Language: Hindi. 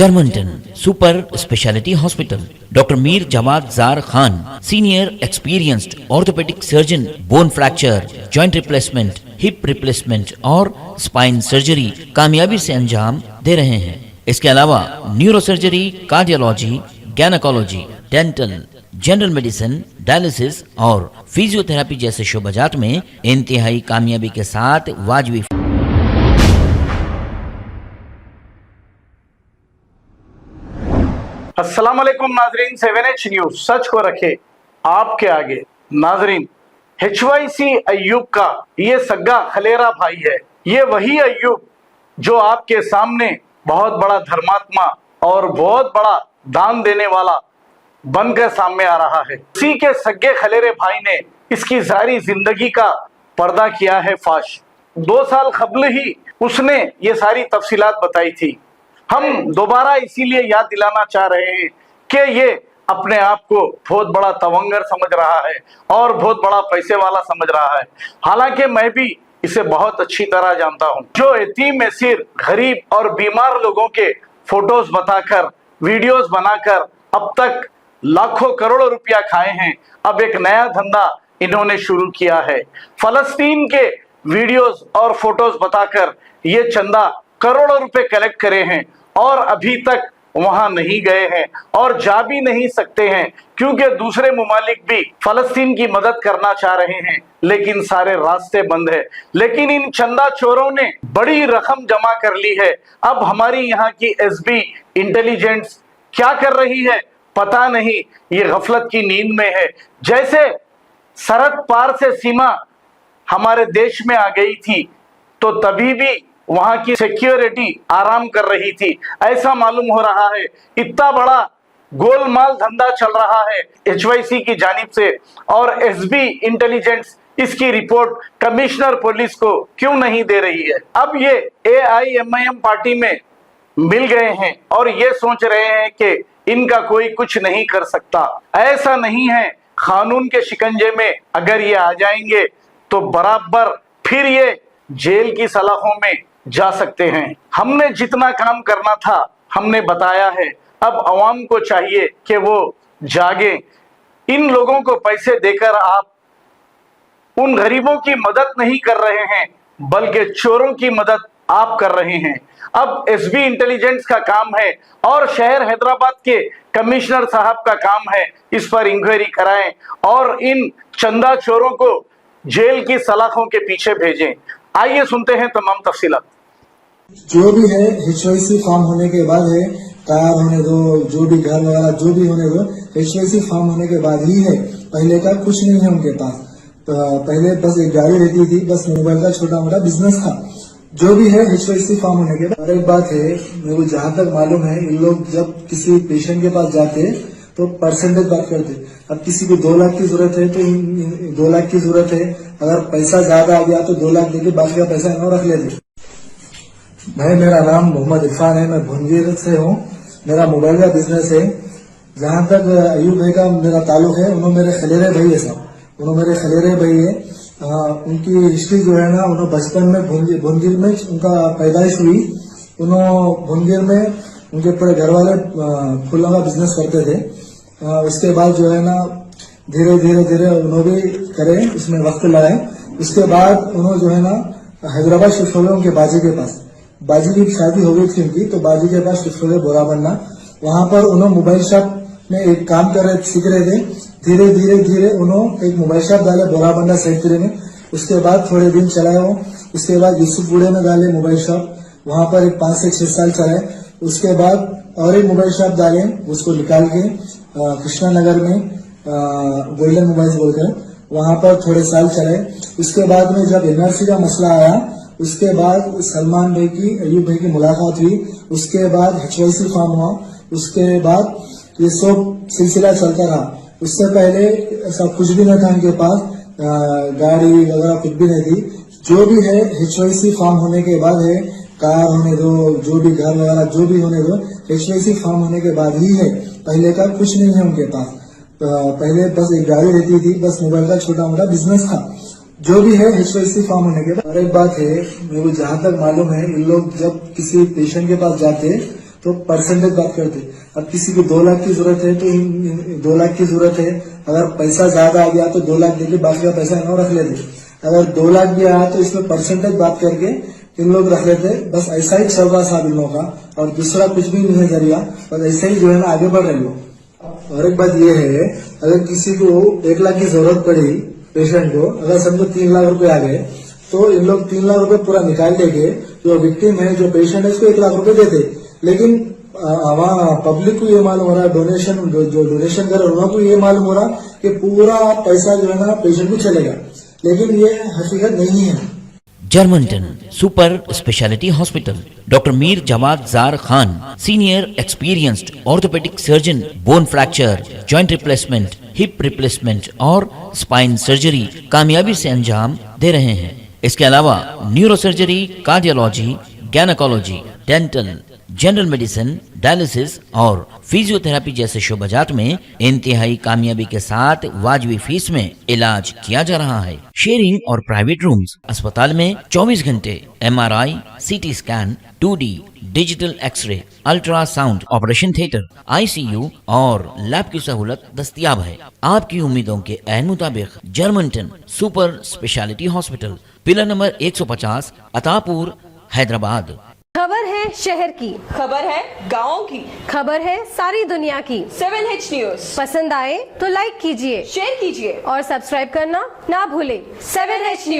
Germanton super speciality hospital, doctor Mir Jawad Jar Khan, senior experienced orthopaedic surgeon, bone fracture, joint replacement, hip replacement और स्पाइन सर्जरी कामयाबी से अंजाम दे रहे हैं। इसके अलावा neuro surgery, cardiology, gynaecology, dental, general medicine, dialysis और फिजियोथेरेपी जैसे शोबाजात में इंतहाई कामयाबी के साथ वाजबी। अस्सलाम वालेकुम नाजरीन, 7H न्यूज सच को रखे आपके आगे। नाजरीन, HYC अय्यूब का ये सगा खलेरा भाई है। ये वही अय्यूब जो आपके सामने बहुत बड़ा धर्मात्मा और बहुत बड़ा दान देने वाला बनकर सामने आ रहा है। उसी के सगे खलेरे भाई ने इसकी सारी जिंदगी का पर्दा किया है फाश। 2 साल कबल ही उसने ये सारी तफसीलात बताई थी। हम दोबारा इसीलिए याद दिलाना चाह रहे हैं कि ये अपने आप को बहुत बड़ा तवंगर समझ रहा है और बहुत बड़ा पैसे वाला समझ रहा है। हालांकि मैं भी इसे बहुत अच्छी तरह जानता हूं। जो यतीम असीर, गरीब और बीमार लोगों के फोटोज बताकर, वीडियोस बनाकर अब तक लाखों करोड़ों रुपया खाए हैं। अब एक नया धंधा इन्होंने शुरू किया है। फलस्तीन के वीडियोस और फोटोज बताकर ये चंदा करोड़ों रुपए कलेक्ट करे हैं और अभी तक वहां नहीं गए हैं और जा भी नहीं सकते हैं, क्योंकि दूसरे मुमालिक भी फलस्तीन की मदद करना चाह रहे हैं लेकिन सारे रास्ते बंद है। लेकिन इन चंदा चोरों ने बड़ी रकम जमा कर ली है। अब हमारी यहाँ की SB इंटेलिजेंस क्या कर रही है पता नहीं, ये गफलत की नींद में है। जैसे सरहद पार से सीमा हमारे देश में आ गई थी तो तभी भी वहां की सिक्योरिटी आराम कर रही थी, ऐसा मालूम हो रहा है। इतना बड़ा गोलमाल धंधा चल रहा है HYC की जानिब से और SB इंटेलिजेंस इसकी रिपोर्ट कमिश्नर पुलिस को क्यों नहीं दे रही है। अब ये AIMIM पार्टी में मिल गए हैं और ये सोच रहे हैं कि इनका कोई कुछ नहीं कर सकता। ऐसा नहीं है, कानून के शिकंजे में अगर ये आ जाएंगे तो बराबर फिर ये जेल की सलाखों में जा सकते हैं। हमने जितना काम करना था हमने बताया है। अब अवाम को चाहिए कि वो जागे। इन लोगों को पैसे देकर आप उन गरीबों की मदद नहीं कर रहे हैं बल्कि चोरों की मदद आप कर रहे हैं। अब SB इंटेलिजेंस का काम है और शहर हैदराबाद के कमिश्नर साहब का काम है इस पर इंक्वायरी कराएं और इन चंदा चोरों को जेल की सलाखों के पीछे भेजें। आइए सुनते हैं तमाम तफसीलात। जो भी है HYC फार्म होने के बाद है, कार होने दो, जो भी घर वगैरह जो भी होने दो, HYC फार्म होने के बाद ही है। पहले का कुछ नहीं है उनके पास। पहले बस एक गाड़ी रहती थी, बस मोबाइल का छोटा मोटा बिजनेस था। जो भी है HYC फार्म होने के बाद। और एक बात है, मेरे को जहां तक मालूम है, इन लोग जब किसी पेशेंट के पास जाते तो परसेंटेज बात करते। अब किसी को 2 लाख की जरूरत है तो 2 लाख की जरूरत है, अगर पैसा ज्यादा आ गया तो 2 लाख देके बाकी का पैसा इन्हों रख लेते। भाई, मेरा नाम मोहम्मद इरफान है, मैं भुनगिर से हूँ। मेरा मोबाइल का बिजनेस है। जहां तक अयूब भाई का मेरा ताल्लुक है, उन्होंने मेरे खलेरे भाई है साहब, उन्होंने मेरे खलेरे भाई है। उनकी हिस्ट्री जो है ना, उन्होंने बचपन में भुनगिर में उनका पैदाइश हुई। उन्होंने भुनगिर में उनके पूरे घर वाले फूलों का बिजनेस करते थे। उसके बाद जो है ना धीरे धीरे उन्होंने भी करे, उसमें वक्त लाए। उसके बाद उन्होंने जो है ना हैदराबाद शिफ्ट हो गए उनके बाजी के पास। बाजी की शादी हो गई थी उनकी, तो बाजी के पास शिफ्ट हो गए बोरा बनना। वहां पर उन्होंने मोबाइल शॉप में एक काम कर रहे, सीख रहे थे। धीरे धीरे उन्होंने एक मोबाइल शॉप डाले बोरा बनना सेक्टर में। उसके बाद थोड़े दिन चलाए वो। उसके बाद यूसुफपुरे में डाले मोबाइल शॉप, वहां पर एक 5 से 6 साल चलाए। उसके बाद और एक मोबाइल शॉप डाले, उसको निकाल के कृष्णा नगर में गोल्डन मोबाइल बोलकर वहां पर थोड़े साल चले। उसके बाद में जब NRC का मसला आया, उसके बाद सलमान भाई की, अयूब भाई की मुलाकात हुई। उसके बाद HYC फार्म हुआ। उसके बाद ये सब सिलसिला चलता रहा। उससे पहले ऐसा कुछ भी नहीं था उनके पास, गाड़ी वगैरह कुछ भी नहीं थी। जो भी है HYC फार्म होने के बाद है, कार होने दो, जो भी घर वगैरह जो भी होने दो, HYC फार्म होने के बाद ही है। पहले का कुछ नहीं है उनके पास। पहले बस एक गाड़ी रहती थी, बस मोबाइल का छोटा मोटा बिजनेस था। जो भी है HYC फार्म होने के बाद। और एक बात है, मेरे को जहां तक मालूम है, इन लोग जब किसी पेशेंट के पास जाते तो परसेंटेज बात करते। अब किसी को 2 लाख की जरूरत है तो 2 लाख की जरूरत है, अगर पैसा ज्यादा आ गया तो 2 लाख देके बाकी का पैसा इन्हों रख लेते। अगर 2 लाख भी आया तो इसमें परसेंटेज बात करके इन लोग रख लेते। बस ऐसा ही चल रहा साहब इन लोगों का, और दूसरा कुछ भी नहीं है जरिया, बस ऐसे ही जो है ना आगे बढ़ रहे लोग। और एक बात ये है, अगर किसी को 1 लाख की जरूरत पड़ी पेशेंट को, अगर समझो 3 लाख रुपए आ गए तो इन लोग 3 लाख रुपए पूरा निकाल देके जो विक्टिम है, जो पेशेंट है, उसको 1 लाख रुपए देते। लेकिन वहाँ पब्लिक को ये मालूम हो रहा है, डोनेशन जो डोनेशन कर रहे उनको ये मालूम हो रहा कि पूरा पैसा जो है ना पेशेंट को चलेगा, लेकिन ये हकीकत नहीं है। Germantown super speciality hospital, doctor Mir Jamat Jar Khan, senior experienced orthopaedic surgeon, bone fracture, joint replacement, hip replacement और स्पाइन सर्जरी कामयाबी से अंजाम दे रहे हैं। इसके अलावा neurosurgery, cardiology, gynaecology, dental, general medicine, dialysis और फिजियोथेरेपी जैसे शोबाजात में इंतहाई कामयाबी के साथ वाजबी फीस में इलाज किया जा रहा है। शेयरिंग और प्राइवेट रूम्स, अस्पताल में 24 घंटे MRI, CT scan, 2D digital x ray, ultrasound, operation theatre, ICU और लैब की सहूलत दस्तयाब है। आपकी उम्मीदों के ऐन मुताबिक Germanton super speciality hospital, pillar number 150, Attapur, Hyderabad. खबर है शहर की, खबर है गाँव की, खबर है सारी दुनिया की। 7H न्यूज पसंद आए तो लाइक कीजिए, शेयर कीजिए और सब्सक्राइब करना ना भूले। 7H news.